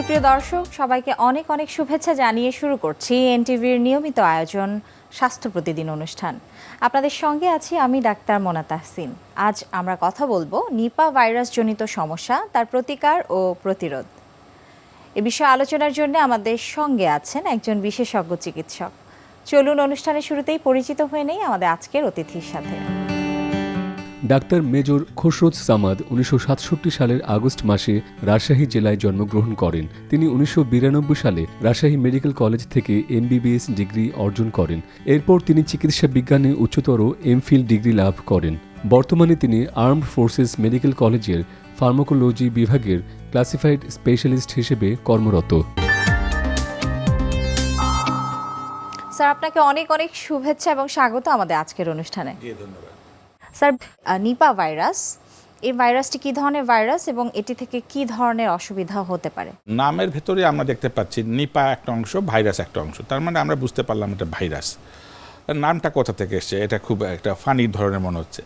সুপ্রিয় দর্শক, সবাইকে অনেক অনেক শুভেচ্ছা জানিয়ে শুরু করছি এনটিভির নিয়মিত আয়োজন স্বাস্থ্য প্রতিদিন অনুষ্ঠান। আপনাদের সঙ্গে আছি আমি ডাক্তার মোনা তাহসিন। আজ আমরা কথা বলবো নিপা ভাইরাসজনিত সমস্যা, তার প্রতিকার ও প্রতিরোধ। এ বিষয়ে আলোচনার জন্য আমাদের সঙ্গে আছেন একজন বিশেষজ্ঞ চিকিৎসক। চলুন অনুষ্ঠানের শুরুতেই পরিচিত হয়ে নেই আমাদের আজকের অতিথির সাথে। ডাক্তার মেজর খসরুজ সামাদ 1967 সালের আগস্ট মাসে রাজশাহী জেলায় জন্মগ্রহণ করেন। তিনি 1992 সালে রাজশাহী মেডিকেল কলেজ থেকে MBBS ডিগ্রি অর্জন করেন। এরপর তিনি চিকিৎসা বিজ্ঞানে উচ্চতর এমফিল ডিগ্রি লাভ করেন। বর্তমানে তিনি আর্মড ফোর্সেস মেডিকেল কলেজের ফার্মাকোলজি বিভাগের ক্লাসিফাইড স্পেশালিস্ট হিসেবে কর্মরত। স্যার, আপনাকে অনেক অনেক শুভেচ্ছা এবং স্বাগত আমাদের আজকের অনুষ্ঠানে। ধন্যবাদ। স্যার, নিপা ভাইরাস, এই ভাইরাসটি কী ধরনের ভাইরাস এবং এটি থেকে কী ধরনের অসুবিধা হতে পারে? নামের ভেতরে আমরা দেখতে পাচ্ছি নিপা একটা অংশ, ভাইরাস একটা অংশ, তার মানে আমরা বুঝতে পারলাম এটা ভাইরাস। নামটা কোথা থেকে এসছে, এটা খুব একটা ফানি ধরনের মনে হচ্ছে।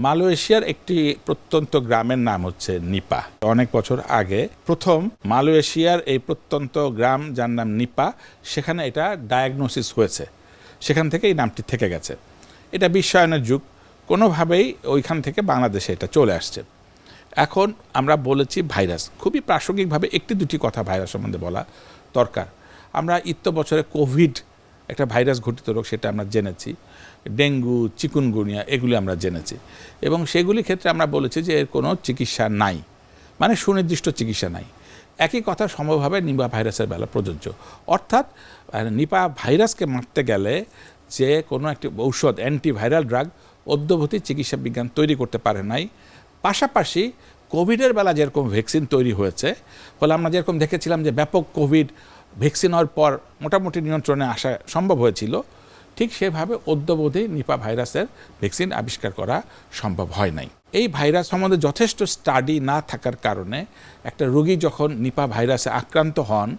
মালয়েশিয়ার একটি প্রত্যন্ত গ্রামের নাম হচ্ছে নিপা। অনেক বছর আগে প্রথম মালয়েশিয়ার এই প্রত্যন্ত গ্রাম যার নাম নিপা, সেখানে এটা ডায়াগনোসিস হয়েছে, সেখান থেকে এই নামটি থেকে গেছে। এটা বিশ্বায়নের যুগ, কোনোভাবেই ওইখান থেকে বাংলাদেশে এটা চলে আসছে। এখন আমরা বলেছি ভাইরাস, খুবই প্রাসঙ্গিকভাবে একটি দুটি কথা ভাইরাস সম্বন্ধে বলা দরকার। আমরা বছরে কোভিড একটা ভাইরাস ঘটিত রোগ, সেটা আমরা জেনেছি। ডেঙ্গু, চিকুনগুনিয়া, এগুলি আমরা জেনেছি এবং সেগুলির ক্ষেত্রে আমরা বলেছি যে এর কোনো চিকিৎসা নাই, মানে সুনির্দিষ্ট চিকিৎসা নাই। একই কথা সম্ভবভাবে নিপা ভাইরাসের বেলা প্রযোজ্য। অর্থাৎ নিপা ভাইরাসকে মারতে গেলে যে কোনো একটি ঔষধ, অ্যান্টিভাইরাল ড্রাগ অদ্যবধি চিকিৎসা বিজ্ঞান তৈরি করতে পারে নাই। পাশাপাশি কোভিডের বেলা যেরকম ভ্যাকসিন তৈরি হয়েছে, ফলে আমরা যেরকম দেখেছিলাম যে ব্যাপক কোভিড ভ্যাকসিন হওয়ার পর মোটামুটি নিয়ন্ত্রণে আসা সম্ভব হয়েছিল, ঠিক সেভাবে অদ্যবধি নিপা ভাইরাসের ভ্যাকসিন আবিষ্কার করা সম্ভব হয় নাই। এই ভাইরাস সম্বন্ধে যথেষ্ট স্টাডি না থাকার কারণে একটা রোগী যখন নিপা ভাইরাসে আক্রান্ত হন,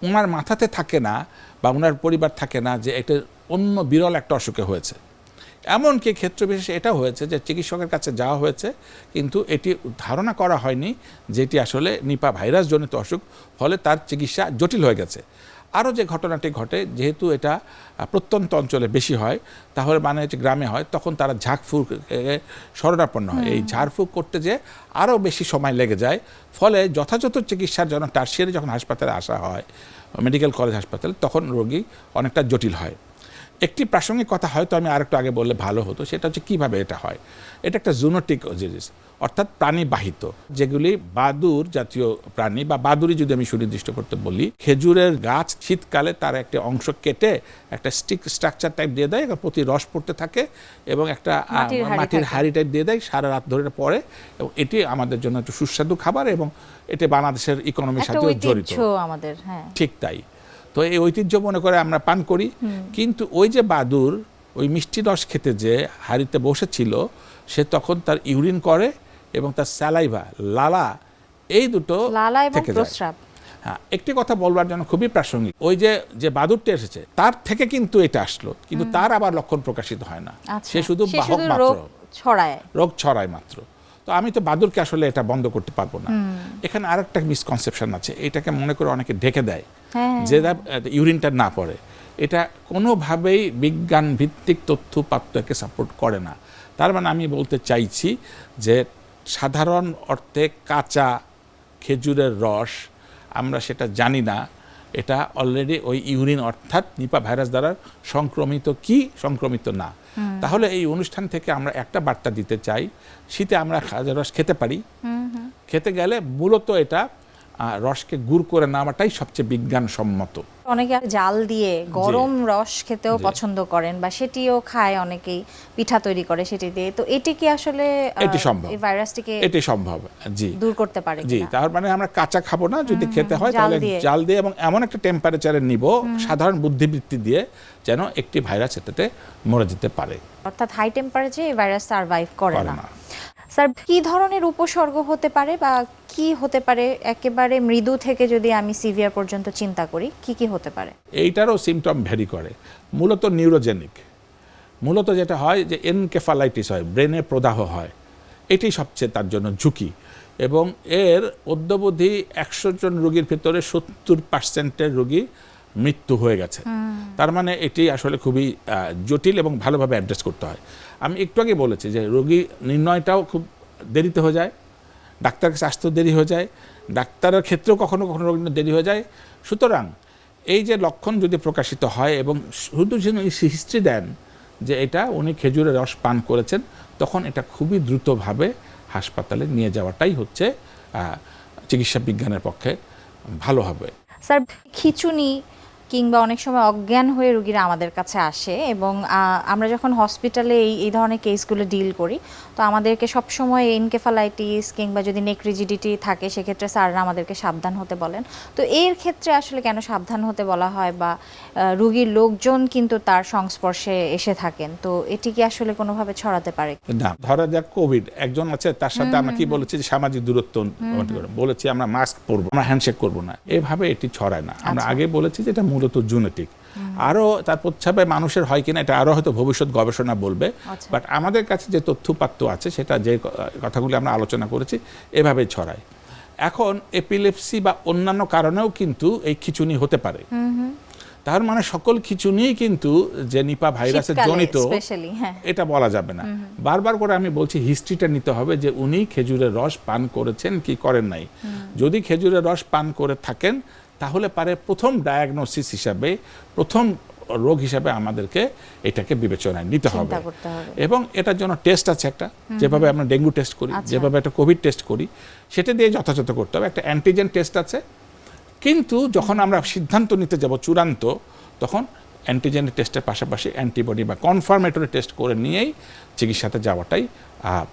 ওনার মাথাতে থাকে না বা ওনার পরিবার থাকে না যে এটা অন্য বিরল একটা অসুখে হয়েছে। এমনকি ক্ষেত্র বিশেষে এটা হয়েছে যে চিকিৎসকের কাছে যাওয়া হয়েছে, কিন্তু এটি ধারণা করা হয়নি যে এটি আসলে নিপা ভাইরাস জনিত অসুখ, ফলে তার চিকিৎসা জটিল হয়ে গেছে। আরও যে ঘটনাটি ঘটে, যেহেতু এটা প্রত্যন্ত অঞ্চলে বেশি হয়, তাহলে মানে হচ্ছে গ্রামে হয়, তখন তারা ঝাঁকফুঁক শরণাপন্ন হয়। এই ঝাড়ফুঁক করতে যে আরও বেশি সময় লেগে যায়, ফলে যথাযথ চিকিৎসার জন্য টার্সিয়ারি যখন হাসপাতালে আসা হয়, মেডিকেল কলেজ হাসপাতালে, তখন রোগী অনেকটা জটিল হয়। একটি প্রাসঙ্গিক কথা হয়তো আমি আরেকটু আগে বললে ভালো হতো, সেটা হচ্ছে কীভাবে এটা হয়। এটা একটা জুনোটিক জিনিস, অর্থাৎ প্রাণীবাহিত, যেগুলি বাদুর জাতীয় প্রাণী বা বাদুড়ি যদি আমি সুনির্দিষ্ট করতে বলি, খেজুরের গাছ শীতকালে তার একটা অংশ কেটে একটা স্ট্রাকচার টাইপ দিয়ে দেয়, প্রতি রস পড়তে থাকে এবং একটা মাটির হাঁড়ি টাইপ দিয়ে দেয়, সারা রাত ধরে পড়ে, এবং এটি আমাদের জন্য একটু সুস্বাদু খাবার এবং এটি বাংলাদেশের ইকোনমির সাথে জড়িত আমাদের। ঠিক তাই। তো এই ঐতিহ্য মনে করে আমরা পান করি, কিন্তু ওই যে বাদুর ওই মিষ্টি রস খেতে যে হাঁড়িতে বসেছিল, সে তখন তার ইউরিন করে এবং তার স্যালাইভা, লালা, এই দুটো থেকে যায়। হ্যাঁ, একটি কথা বলবার জন্য খুবই প্রাসঙ্গিক, ওই যে বাদুরটা এসেছে তার থেকে কিন্তু এটা আসলো, কিন্তু তার আবার লক্ষণ প্রকাশিত হয় না, সে শুধু বাহক মাত্র, রোগ ছড়ায় মাত্র। তো আমি তো বাদুরকে আসলে এটা বন্ধ করতে পারবো না। এখানে আরেকটা মিসকনসেপশন আছে, এটাকে মনে করে অনেকে ঢেকে দেয় যে ইউরিনটা না পড়ে। এটা কোনোভাবেই বিজ্ঞান ভিত্তিক তথ্যপাত্রকে সাপোর্ট করে না। তার মানে আমি বলতে চাইছি যে সাধারণ অর্থে কাঁচা খেজুরের রস, আমরা সেটা জানি না এটা অলরেডি ওই ইউরিন অর্থাৎ নিপা ভাইরাস দ্বারা সংক্রমিত কি সংক্রমিত না। তাহলে এই অনুষ্ঠান থেকে আমরা একটা বার্তা দিতে চাই, শীতে আমরা খাজা রস খেতে পারি, খেতে গেলে মূলত এটা রসকে গুড় করে নেওয়াটাই সবচেয়ে বিজ্ঞানসম্মত। অনেকে জাল দিয়ে গরম রস খেতেও পছন্দ করেন বা সেটিও খায়, অনেকেই পিঠা তৈরি করে সেটি দিয়ে। তো এটি কি আসলে এটি সম্ভব, এই ভাইরাসটিকে এটি সম্ভব জি দূর করতে পারে? জি, তার মানে আমরা কাঁচা খাবো না, যদি খেতে হয় তাহলে জাল দিয়ে এবং এমন একটা টেম্পারেচারে নিব সাধারণ বুদ্ধিবৃত্তি দিয়ে, যেন একটি ভাইরাস এটাতে মরে যেতে পারে। অর্থাৎ হাই টেম্পারেচারে এই ভাইরাস সারভাইভ করে না। স্যার, কি ধরনের উপসর্গ হতে পারে বা কি হতে পারে, একেবারে মৃদু থেকে যদি আমি সিভিয়ার পর্যন্ত চিন্তা করি, কি কি হতে পারে? এইটারও সিমটম ভ্যারি করে, মূলত নিউরোজেনিক। মূলত যেটা হয় যে এনকেফালাইটিস হয়, ব্রেনে প্রদাহ হয়, এটি সবচেয়ে তার জন্য ঝুঁকি। এবং এর অদ্যাবধি 100 জন রোগীর ভিতরে 70% রোগী মৃত্যু হয়ে গেছে। তার মানে এটি আসলে খুবই জটিল এবং ভালোভাবে অ্যাড্রেস করতে হয়। আমি একটু আগে বলেছি যে রোগী নির্ণয়টাও খুব দেরিতে হয়ে যায়, ডাক্তার কাছে আসতেও দেরি হয়ে যায়, ডাক্তারের ক্ষেত্রেও কখনো কখনো রোগী দেরি হয়ে যায়। সুতরাং এই যে লক্ষণ যদি প্রকাশিত হয় এবং শুধু যেন হিস্ট্রি দেন যে এটা উনি খেজুরের রস পান করেছেন, তখন এটা খুবই দ্রুতভাবে হাসপাতালে নিয়ে যাওয়াটাই হচ্ছে চিকিৎসা বিজ্ঞানের পক্ষে ভালো হবে। স্যার, খিঁচুনি কিংবা অনেক সময় অজ্ঞান হয়ে রোগীরা আমাদের কাছে আসে এবং আমরা যখন হসপিটালে এই ধরনের কেসগুলো ডিল করি, তো আমাদেরকে সবসময় এনকেফালাইটিস কিংবা যদি নেক রিজিডিটি থাকে সেক্ষেত্রে স্যাররা আমাদেরকে সাবধান হতে বলেন। তো এর ক্ষেত্রে আসলে কেন সাবধান হতে বলা হয়, বা রোগীর লোকজন কিন্তু তার সংস্পর্শে এসে থাকেন, তো এটি কি আসলে কোনোভাবে ছড়াতে পারে? না, ধরা যাক কোভিড, একজন আছে তার সাথে আমরা কি বলেছি যে সামাজিক দূরত্ব বলেছি, আমরা মাস্ক পরবো, আমরা হ্যান্ডশেক করবো না, এভাবে এটি ছড়ায় না। আমরা আগে বলেছি যে এটা মূলত জেনেটিক, আরও তার প্রচ্ছাপে মানুষের হয় কিনা এটা আরও হয়তো ভবিষ্যৎ গবেষণা বলবে, বাট আমাদের কাছে যে তথ্যপাত্য আছে সেটা যে কথাগুলি আমরা আলোচনা করেছি এভাবেই ছড়ায়। এখন এপিলেপসি বা অন্যান্য কারণেও কিন্তু এই খিঁচুনি হতে পারে। তার মানে সকল খিঁচুনিই কিন্তু যে নিপা ভাইরাসের জনিত এটা বলা যাবে না। বারবার করে আমি বলছি হিস্ট্রিটা নিতে হবে যে উনি খেজুরের রস পান করেছেন কি করেন নাই। যদি খেজুরের রস পান করে থাকেন তাহলে পারে প্রথম ডায়াগনোসিস হিসাবে, প্রথম রোগ হিসাবে আমাদেরকে এটাকে বিবেচনায় নিতে হবে। এবং এটার জন্য টেস্ট আছে একটা, যেভাবে আমরা ডেঙ্গু টেস্ট করি, যেভাবে একটা কোভিড টেস্ট করি, সেটা দিয়ে যথাযথ করতে হবে। একটা অ্যান্টিজেন টেস্ট আছে, কিন্তু যখন আমরা সিদ্ধান্ত নিতে যাব চূড়ান্ত, তখন অ্যান্টিজেন টেস্টের পাশাপাশি অ্যান্টিবডি বা কনফার্মেটরি টেস্ট করে নিয়েই চিকিৎসাতে যাওয়াটাই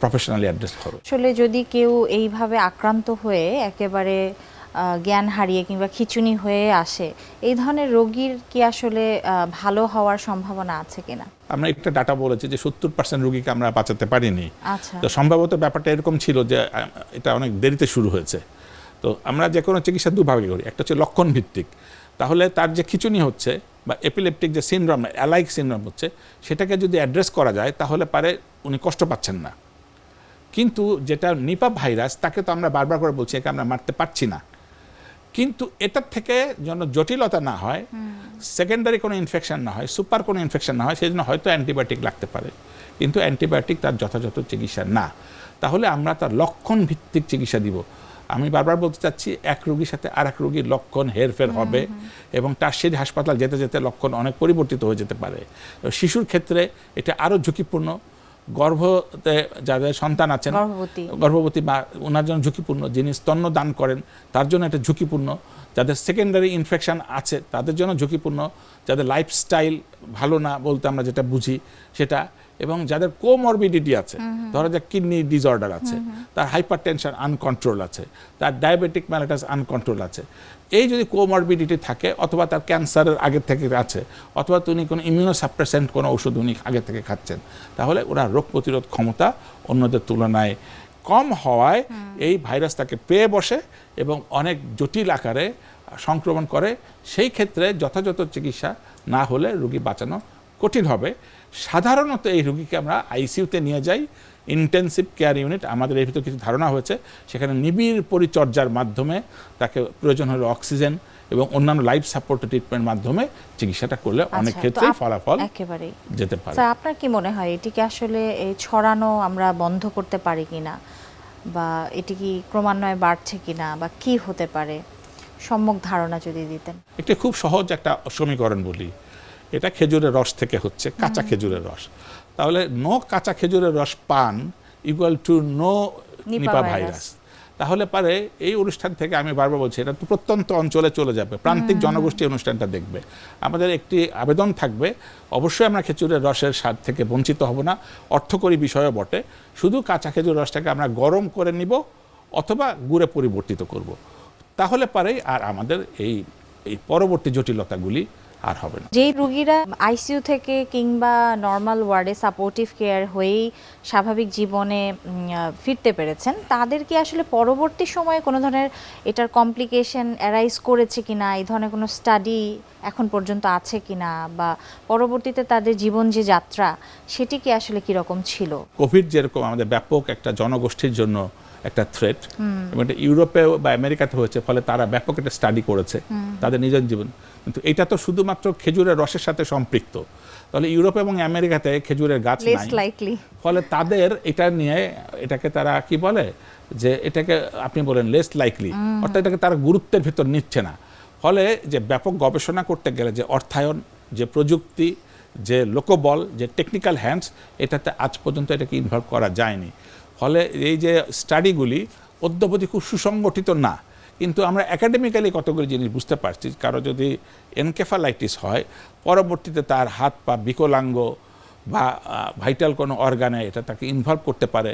প্রফেশনালি অ্যাড্রেস হবে। আসলে যদি কেউ এইভাবে আক্রান্ত হয়ে একেবারে জ্ঞান হারিয়ে কিংবা খিঁচুনি হয়ে আসে, এই ধরনের রোগীর কি আসলে ভালো হওয়ার সম্ভাবনা আছে কিনা? আমরা একটা ডাটা বলেছি যে 70% রোগীকে আমরা বাঁচাতে পারিনি। আচ্ছা। তো সম্ভবত ব্যাপারটা এরকম ছিল যে এটা অনেক দেরিতে শুরু হয়েছে। তো আমরা যে কোনো চিকিৎসা দুভাবে করি, একটা হচ্ছে লক্ষণ ভিত্তিক, তাহলে তার যে খিঁচুনি হচ্ছে বা এপিলেপটিক যে সিনড্রোম, অ্যালাইক সিনড্রোম হচ্ছে, সেটাকে যদি অ্যাড্রেস করা যায় তাহলে পারে উনি কষ্ট পাচ্ছেন না। কিন্তু যেটা নিপা ভাইরাস, তাকে তো আমরা বারবার করে বলছি একে আমরা মারতে পারছি না, কিন্তু এটার থেকে যেন জটিলতা না হয়, সেকেন্ডারি কোনো ইনফেকশন না হয়, সুপার কোনো ইনফেকশন না হয়, সেই জন্য হয়তো অ্যান্টিবায়োটিক লাগতে পারে, কিন্তু অ্যান্টিবায়োটিক তার যথাযথ চিকিৎসা না। তাহলে আমরা তার লক্ষণ ভিত্তিক চিকিৎসা দিব। আমি বারবার বলতে চাচ্ছি, এক রোগীর সাথে আর এক রোগীর লক্ষণ হেরফের হবে এবং তার সেই হাসপাতাল যেতে যেতে লক্ষণ অনেক পরিবর্তিত হয়ে যেতে পারে। শিশুর ক্ষেত্রে এটা আরও ঝুঁকিপূর্ণ, গর্ভতে যাদের সন্তান আছেন, গর্ভবতী বা ওনার জন্য ঝুঁকিপূর্ণ, যিনি স্তন্য দান করেন তার জন্য এটা ঝুঁকিপূর্ণ, যাদের সেকেন্ডারি ইনফেকশন আছে তাদের জন্য ঝুঁকিপূর্ণ, যাদের লাইফস্টাইল ভালো না বলতে আমরা যেটা বুঝি সেটা, এবং যাদের কোমরবিডিটি আছে, ধরো যে কিডনি ডিসঅর্ডার আছে, তার হাইপারটেনশন আনকন্ট্রোল আছে, তার ডায়াবেটিক ম্যালাইটাস আনকন্ট্রোল আছে, এই যদি কোমরবিডিটি থাকে, অথবা তার ক্যান্সারের আগে থেকে আছে, অথবা উনি কোনো ইমিউনোসাপ্রেসেন্ট কোনো ওষুধ উনি আগে থেকে খাচ্ছেন, তাহলে ওরা রোগ প্রতিরোধ ক্ষমতা অন্যদের তুলনায় কম হওয়ায় এই ভাইরাস তাকে পেয়ে বসে এবং অনেক জটিল আকারে সংক্রমণ করে। সেই ক্ষেত্রে যথাযথ চিকিৎসা না হলে রোগী বাঁচানো কঠিন হবে। সাধারণত এই রোগীকে আমরা আইসিইউতে নিয়ে যাই, ইন্টেন্সিভ কেয়ার ইউনিট, আমাদের এর ভিতরে কিছু ধারণা হয়েছে, সেখানে নিবিড় পরিচর্যার মাধ্যমে তাকে প্রয়োজন হলে অক্সিজেন এবং অন্যান্য লাইফ সাপোর্ট ট্রিটমেন্ট মাধ্যমে চিকিৎসাটা করলে অনেক ক্ষেত্রে ফলাফল একেবারেই যেতে পারে। স্যার, আপনার কি মনে হয় এটিকে আসলে এই ছড়ানো আমরা বন্ধ করতে পারি কিনা, বা এটি কি ক্রমান্বয়ে বাড়ছে কিনা, বা কি হতে পারে, সম্যক ধারণা যদি দিতেন। একটি খুব সহজ একটা সমীকরণ বলি, এটা খেজুরের রস থেকে হচ্ছে, কাঁচা খেজুরের রস, তাহলে নো কাঁচা খেজুরের রস পান equal to no Nipah virus. তাহলে পারে এই অনুষ্ঠান থেকে আমি বারবার বলছি, এটা তো প্রত্যন্ত অঞ্চলে চলে যাবে, প্রান্তিক জনগোষ্ঠী অনুষ্ঠানটা দেখবে। আমাদের একটি আবেদন থাকবে, অবশ্যই আমরা খেজুরের রসের স্বাদ থেকে বঞ্চিত হব না, অর্থকরী বিষয়ও বটে, শুধু কাঁচা খেজুর রসটাকে আমরা গরম করে নিব অথবা গুড়ে পরিবর্তিত করব, তাহলে পারে আর আমাদের এই পরবর্তী জটিলতাগুলি আর হবে না। যেই রোগীরা আইসিইউ থেকে কিংবা নর্মাল ওয়ার্ডে সাপোর্টিভ কেয়ার হয়েই স্বাভাবিক জীবনে ফিরতে পেরেছেন, তাদের কি আসলে পরবর্তী সময়ে কোনো ধরনের এটার কমপ্লিকেশন অ্যারাইজ করেছে কিনা, এই ধরনের কোনো স্টাডি এখন পর্যন্ত আছে কিনা, বা পরবর্তীতে তাদের জীবন যে যাত্রা সেটি কি আসলে কীরকম ছিল? কোভিড যেরকম আমাদের ব্যাপক একটা জনগোষ্ঠীর জন্য একটা থ্রেট, এবং এটা ইউরোপে বা আমেরিকাতে হয়েছে, ফলে তারা ব্যাপক একটা স্টাডি করেছে তাদের নিজের জীবন। কিন্তু এটা তো শুধুমাত্র খেজুরের রসের সাথে সম্পৃক্ত, তাহলে ইউরোপ এবং আমেরিকাতে খেজুরের গাছ লেস নাই, লাইকলি। ফলে তাদের এটা নিয়ে এটাকে তারা কি বলে যে এটাকে আপনি বলেন লেস লাইকলি, অর্থাৎ এটাকে তারা গুরুত্বের ভিতর নিচ্ছে না। ফলে যে ব্যাপক গবেষণা করতে গেলে যে অর্থায়ন, যে প্রযুক্তি, যে লোকবল, যে টেকনিক্যাল হ্যান্ডস, এটাতে আজ পর্যন্ত এটাকে ইনভলভ করা যায়নি। ফলে এই যে স্টাডিগুলি অদ্যাবধি খুব সুসংগঠিত না। কিন্তু আমরা একাডেমিক্যালি কতগুলি জিনিস বুঝতে পারছি, কারো যদি এনকেফালাইটিস হয়, পরবর্তীতে তার হাত পা বিকলাঙ্গ বা ভাইটাল কোনো অর্গানে এটা তাকে ইনভলভ করতে পারে,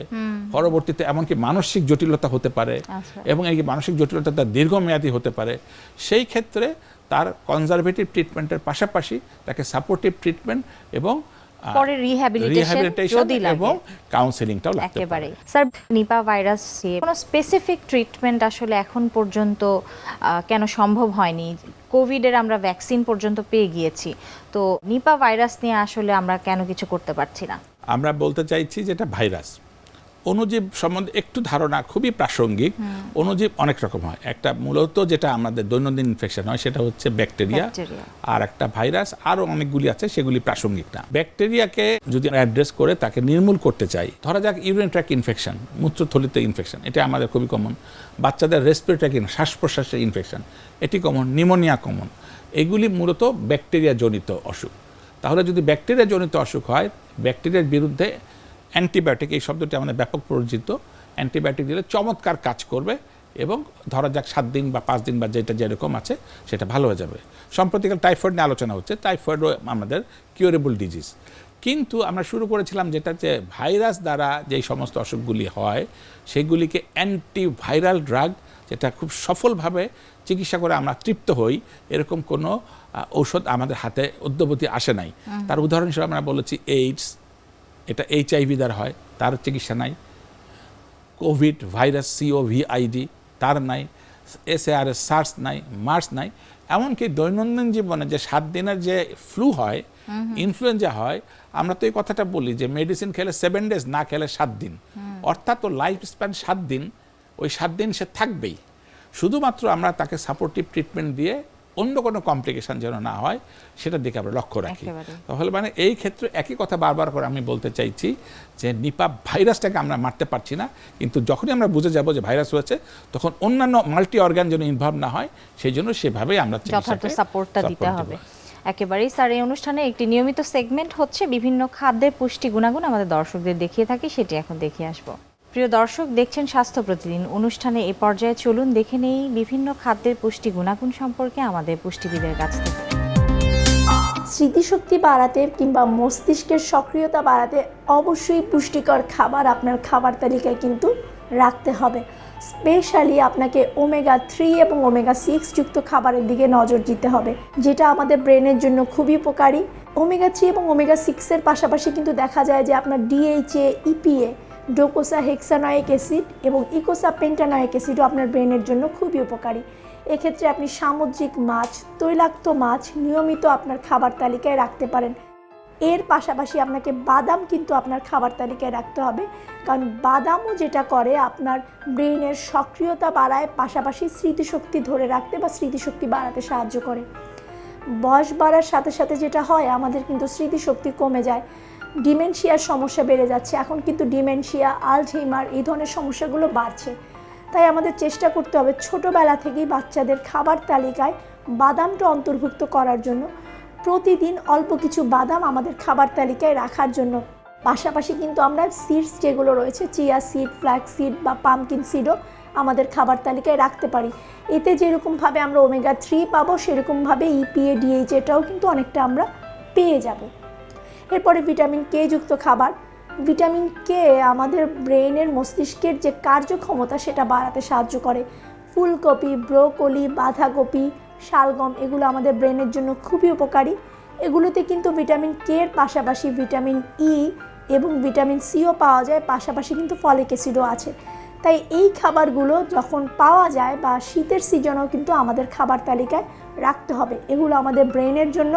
পরবর্তীতে এমনকি মানসিক জটিলতা হতে পারে, এবং এই মানসিক জটিলতা তার দীর্ঘমেয়াদী হতে পারে। সেই ক্ষেত্রে তার কনজারভেটিভ ট্রিটমেন্টের পাশাপাশি তাকে সাপোর্টিভ ট্রিটমেন্ট এবং পরে রিহ্যাবিলিটেশন যদি লাগে এবং কাউন্সেলিংটাও লাগতে পারে। একেবারে। স্যার, নিপা ভাইরাস কোনো স্পেসিফিক ট্রিটমেন্ট আসলে এখন পর্যন্ত কেন সম্ভব হয়নি? কোভিডের আমরা ভ্যাকসিন পর্যন্ত পেয়ে গিয়েছি, তো নিপা ভাইরাস নিয়ে আসলে আমরা কেন কিছু করতে পারছি না? আমরা বলতে চাইছি যেটা ভাইরাস, অণুজীব সম্বন্ধে একটু ধারণা খুবই প্রাসঙ্গিক। অণুজীব অনেক রকম হয়, একটা মূলত যেটা আমাদের দৈনন্দিন ইনফেকশন হয় সেটা হচ্ছে ব্যাকটেরিয়া, আর একটা ভাইরাস, আরও অনেকগুলি আছে, সেগুলি প্রাসঙ্গিক না। ব্যাকটেরিয়াকে যদি অ্যাড্রেস করে তাকে নির্মূল করতে চাই, ধরা যাক ইউরিন ট্র্যাক্ট ইনফেকশন, মূত্রথলিতে ইনফেকশন, এটা আমাদের খুবই কমন। বাচ্চাদের রেসপিরেটরি শ্বাস প্রশ্বাসের ইনফেকশন, এটি কমন। Pneumonia common. এগুলি মূলত ব্যাকটেরিয়া জনিত অসুখ। তাহলে যদি ব্যাকটেরিয়া জনিত অসুখ হয়, ব্যাকটেরিয়ার বিরুদ্ধে অ্যান্টিবায়োটিক, এই শব্দটি আমাদের ব্যাপক পরিচিত, অ্যান্টিবায়োটিক দিলে চমৎকার কাজ করবে, এবং ধরা যাক 7 দিন বা 5 দিন বা যেটা যেরকম আছে সেটা ভালো হয়ে যাবে। সম্প্রতিকাল টাইফয়েড নিয়ে আলোচনা হচ্ছে, টাইফয়েডও আমাদের কিউরেবল ডিজিজ। কিন্তু আমরা শুরু করেছিলাম যেটা যে ভাইরাস দ্বারা যেই সমস্ত অসুখগুলি হয় সেগুলিকে অ্যান্টিভাইরাল ড্রাগ, যেটা খুব সফলভাবে চিকিৎসা করে আমরা তৃপ্ত হই, এরকম কোনো ঔষধ আমাদের হাতে অদ্যাবধি আসে নাই। তার উদাহরণ হিসেবে আমরা বলেছি এইডস, এটা HIV দ্বারা হয়, তার চিকিৎসা নাই। কোভিড ভাইরাস COVID, তার নাই। SARS, সার্স নাই, মার্স নাই। এমনকি দৈনন্দিন জীবনে যে 7 দিনের যে ফ্লু হয়, ইনফ্লুয়েঞ্জা হয়, আমরা তো এই কথাটা বলি যে মেডিসিন খেলে 7 ডেজ, না খেলে 7 দিন, অর্থাৎ তো লাইফ স্প্যান 7 দিন, ওই 7 দিন সে থাকবেই। শুধুমাত্র আমরা তাকে সাপোর্টিভ ট্রিটমেন্ট দিয়ে অন্য কোনো কমপ্লিকেশন যেন না হয় সেটার দিকে আমরা লক্ষ্য রাখি। তাহলে মানে এই ক্ষেত্রে একই কথা বারবার করে আমি বলতে চাইছি যে নিপা ভাইরাসটাকে আমরা মারতে পারছি না, কিন্তু যখনই আমরা বুঝে যাব যে ভাইরাস হয়েছে, তখন অন্যান্য মাল্টি অর্গান যেন ইনভলভ না হয়, সেই জন্য সেভাবেই আমরা যথার্থ সাপোর্টটা দিতে হবে। একেবারেই স্যার, এই অনুষ্ঠানে একটি নিয়মিত সেগমেন্ট হচ্ছে বিভিন্ন খাদ্যের পুষ্টি গুণাগুণ আমাদের দর্শকদের দেখিয়ে থাকি, সেটি এখন দেখিয়ে আসবো। প্রিয় দর্শক, দেখছেন স্বাস্থ্য প্রতিদিন অনুষ্ঠানে এই পর্যায়ে চলুন দেখে নেই বিভিন্ন খাদ্যের পুষ্টি গুণাগুণ সম্পর্কে আমাদের পুষ্টিবিদের কাছ থেকে। স্মৃতিশক্তি বাড়াতে কিংবা মস্তিষ্কের সক্রিয়তা বাড়াতে অবশ্যই পুষ্টিকর খাবার আপনার খাবার তালিকায় কিন্তু রাখতে হবে। স্পেশালি আপনাকে ওমেগা 3 এবং ওমেগা 6 যুক্ত খাবারের দিকে নজর দিতে হবে, যেটা আমাদের ব্রেনের জন্য খুবই উপকারী। ওমেগা 3 এবং ওমেগা 6-এর পাশাপাশি কিন্তু দেখা যায় যে আপনার DHA, EPA, ডোকোসা হেক্সানয়িক অ্যাসিড এবং ইকোসা পেন্টানয়িক অ্যাসিডও আপনার ব্রেনের জন্য খুবই উপকারী। এক্ষেত্রে আপনি সামুদ্রিক মাছ, তৈলাক্ত মাছ নিয়মিত আপনার খাবার তালিকায় রাখতে পারেন। এর পাশাপাশি আপনাকে বাদাম কিন্তু আপনার খাবার তালিকায় রাখতে হবে, কারণ বাদামও যেটা করে আপনার ব্রেনের সক্রিয়তা বাড়ায়, পাশাপাশি স্মৃতিশক্তি ধরে রাখতে বা স্মৃতিশক্তি বাড়াতে সাহায্য করে। বয়স বাড়ার সাথে সাথে যেটা হয়, আমাদের কিন্তু স্মৃতিশক্তি কমে যায়, ডিমেনশিয়ার সমস্যা বেড়ে যাচ্ছে। এখন কিন্তু ডিমেনশিয়া, আলঝেইমার এই ধরনের সমস্যাগুলো বাড়ছে। তাই আমাদের চেষ্টা করতে হবে ছোটোবেলা থেকেই বাচ্চাদের খাবার তালিকায় বাদামটা অন্তর্ভুক্ত করার জন্য, প্রতিদিন অল্প কিছু বাদাম আমাদের খাবার তালিকায় রাখার জন্য। পাশাপাশি কিন্তু আমরা সিডস যেগুলো রয়েছে, চিয়া সিড, ফ্ল্যাক্স সিড বা পামকিন সিডও আমাদের খাবার তালিকায় রাখতে পারি। এতে যেরকমভাবে আমরা ওমেগা 3 পাবো, সেরকমভাবে EPA, DHAটাও কিন্তু অনেকটা আমরা পেয়ে যাব। এরপরে ভিটামিন K যুক্ত খাবার। ভিটামিন K আমাদের ব্রেনের, মস্তিষ্কের যে কার্যক্ষমতা সেটা বাড়াতে সাহায্য করে। ফুলকপি, ব্রোকলি, বাঁধাকপি, শালগম এগুলো আমাদের ব্রেনের জন্য খুবই উপকারী। এগুলোতে কিন্তু ভিটামিন K এর পাশাপাশি ভিটামিন E এবং ভিটামিন Cও পাওয়া যায়, পাশাপাশি কিন্তু ফলিক অ্যাসিডও আছে। তাই এই খাবারগুলো যখন পাওয়া যায় বা শীতের সিজনেও কিন্তু আমাদের খাবার তালিকায় রাখতে হবে। এগুলো আমাদের ব্রেনের জন্য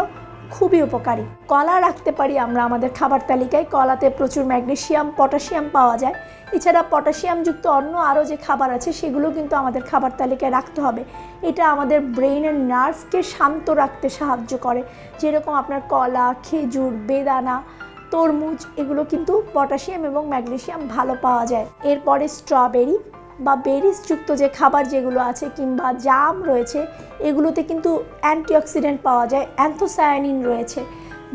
খুবই উপকারী। কলা রাখতে পারি আমরা আমাদের খাবার তালিকায়। কলাতে প্রচুর ম্যাগনেসিয়াম, পটাশিয়াম পাওয়া যায়। এছাড়া পটাশিয়ামযুক্ত অন্য আরও যে খাবার আছে সেগুলো কিন্তু আমাদের খাবার তালিকায় রাখতে হবে। এটা আমাদের ব্রেইনের নার্ভকে শান্ত রাখতে সাহায্য করে। যেরকম আপনার কলা, খেজুর, বেদানা, তরমুজ, এগুলো কিন্তু পটাশিয়াম এবং ম্যাগনেসিয়াম ভালো পাওয়া যায়। এরপরে স্ট্রবেরি বা বেরিজযুক্ত যে খাবার যেগুলো আছে কিংবা জাম রয়েছে, এগুলোতে কিন্তু অ্যান্টিঅক্সিডেন্ট পাওয়া যায়, অ্যান্থোসায়ানিন রয়েছে,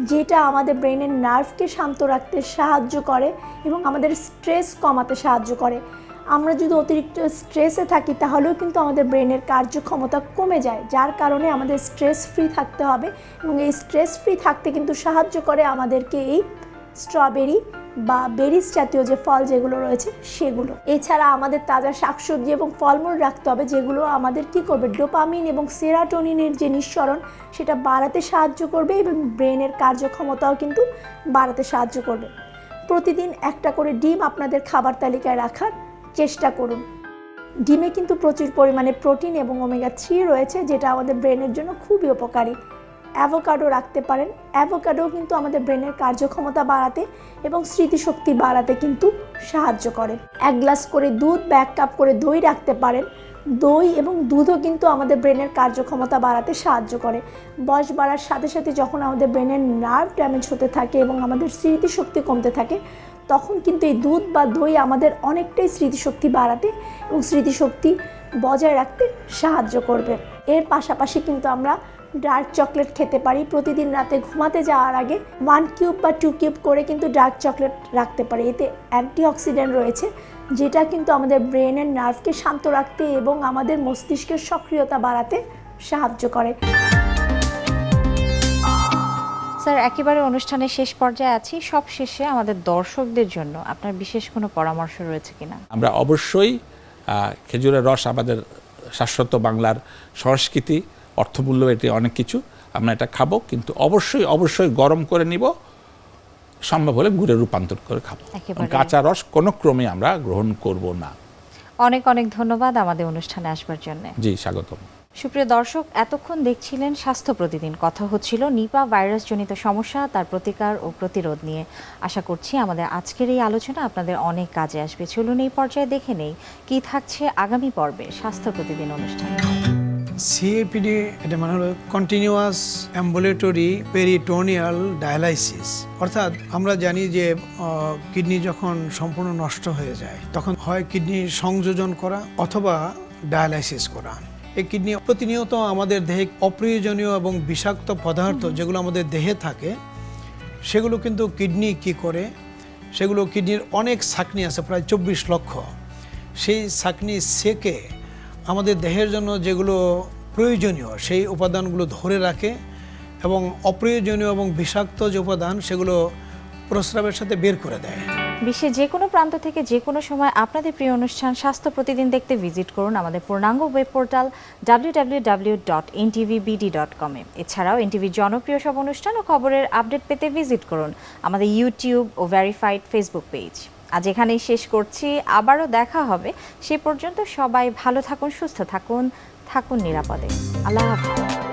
যেটা আমাদের ব্রেনের নার্ভকে শান্ত রাখতে সাহায্য করে এবং আমাদের স্ট্রেস কমাতে সাহায্য করে। আমরা যদি অতিরিক্ত স্ট্রেসে থাকি তাহলেও কিন্তু আমাদের ব্রেনের কার্যক্ষমতা কমে যায়, যার কারণে আমাদের স্ট্রেস ফ্রি থাকতে হবে এবং এই স্ট্রেস ফ্রি থাকতে কিন্তু সাহায্য করে আমাদেরকে এই স্ট্রবেরি বা বেরিজ জাতীয় যে ফল যেগুলো রয়েছে সেগুলো। এছাড়া আমাদের তাজা শাকসবজি এবং ফলমূল রাখতে হবে, যেগুলো আমাদের কী করবে, ডোপামিন এবং সেরাটোনিনের যে নিঃসরণ সেটা বাড়াতে সাহায্য করবে এবং ব্রেনের কার্যক্ষমতাও কিন্তু বাড়াতে সাহায্য করবে। প্রতিদিন একটা করে ডিম আপনাদের খাবার তালিকায় রাখার চেষ্টা করুন। ডিমে কিন্তু প্রচুর পরিমাণে প্রোটিন এবং ওমেগা 3 রয়েছে, যেটা আমাদের ব্রেনের জন্য খুবই উপকারী। অ্যাভোকাডো রাখতে পারেন। অ্যাভোকাডো কিন্তু আমাদের ব্রেনের কার্যক্ষমতা বাড়াতে এবং স্মৃতিশক্তি বাড়াতে কিন্তু সাহায্য করে। 1 গ্লাস করে দুধ বা 1 কাপ করে দই রাখতে পারেন। দই এবং দুধও কিন্তু আমাদের ব্রেনের কার্যক্ষমতা বাড়াতে সাহায্য করে। বয়স বাড়ার সাথে সাথে যখন আমাদের ব্রেনের নার্ভ ড্যামেজ হতে থাকে এবং আমাদের স্মৃতিশক্তি কমতে থাকে, তখন কিন্তু এই দুধ বা দই আমাদের অনেকটাই স্মৃতিশক্তি বাড়াতে এবং স্মৃতিশক্তি বজায় রাখতে সাহায্য করবে। এর পাশাপাশি কিন্তু আমরা ডার্ক চকলেট খেতে পারি। প্রতিদিন রাতে ঘুমাতে যাওয়ার আগে 1 কিউব বা 2 কিউব করে কিন্তু ডার্ক চকলেট রাখতে পারি। এতে অ্যান্টিঅক্সিডেন্ট রয়েছে, যেটা কিন্তু আমাদের ব্রেনের নার্ভকে শান্ত রাখতে এবং আমাদের মস্তিষ্কের সক্রিয়তা বাড়াতে সাহায্য করে। স্যার, একেবারে অনুষ্ঠানের শেষ পর্যায়ে আছি। সব শেষে আমাদের দর্শকদের জন্য আপনার বিশেষ কোনো পরামর্শ রয়েছে কিনা? আমরা অবশ্যই খেজুরের রস আমাদের শাশ্বত বাংলার সংস্কৃতি, অর্থমূল্য, এটি অনেক কিছু, আমরা এটা খাবো, কিন্তু অবশ্যই অবশ্যই গরম করে নিব, সম্ভব হলে গুড়ে রূপান্তর করে খাবো। কাঁচা রস কোনো ক্রমে আমরা গ্রহণ করব না। অনেক অনেক ধন্যবাদ আমাদের অনুষ্ঠানে আসবার জন্য। জি, স্বাগতম। সুপ্রিয় দর্শক, এতক্ষণ দেখছিলেন স্বাস্থ্য প্রতিদিন। কথা হচ্ছিল নিপা ভাইরাসজনিত সমস্যা, তার প্রতিকার ও প্রতিরোধ নিয়ে। আশা করছি আমাদের আজকের এই আলোচনা আপনাদের অনেক কাজে আসবে। চলুন এই পর্যায়ে দেখে নেই কি থাকছে আগামী পর্বে স্বাস্থ্য প্রতিদিন অনুষ্ঠানে। সিএপিডি এটা মানে হলো কন্টিনিউয়াস অ্যাম্বুলেটরি পেরিটোনিয়াল ডায়ালাইসিস। অর্থাৎ আমরা জানি যে কিডনি যখন সম্পূর্ণ নষ্ট হয়ে যায় তখন হয় কিডনি সংযোজন করা অথবা ডায়ালাইসিস করা। এই কিডনি প্রতিনিয়ত আমাদের দেহে অপ্রয়োজনীয় এবং বিষাক্ত পদার্থ যেগুলো আমাদের দেহে থাকে সেগুলো কিন্তু কিডনি কি করে, সেগুলো কিডনির অনেক ছাঁকনি আছে, প্রায় 24 লক্ষ। সেই ছাঁকনি সেকে আমাদের দেহের জন্য যেগুলো প্রয়োজনীয় সেই উপাদানগুলো ধরে রাখে এবং অপ্রয়োজনীয় এবং বিষাক্ত যে উপাদান সেগুলো প্রস্রাবের সাথে বের করে দেয়। বিশ্বের যে কোনো প্রান্ত থেকে যে কোনো সময় আপনাদের প্রিয় অনুষ্ঠান স্বাস্থ্য প্রতিদিন দেখতে ভিজিট করুন আমাদের পূর্ণাঙ্গ ওয়েব পোর্টাল www.ntvbd.com এ। এছাড়াও এনটিভির জনপ্রিয় সব অনুষ্ঠান ও খবরের আপডেট পেতে ভিজিট করুন আমাদের ইউটিউব ও ভেরিফাইড ফেসবুক পেজ। আজ এখানেই শেষ করছি, আবারও দেখা হবে। সে পর্যন্ত সবাই ভালো থাকুন, সুস্থ থাকুন, থাকুন নিরাপদে। আল্লাহ হাফেজ।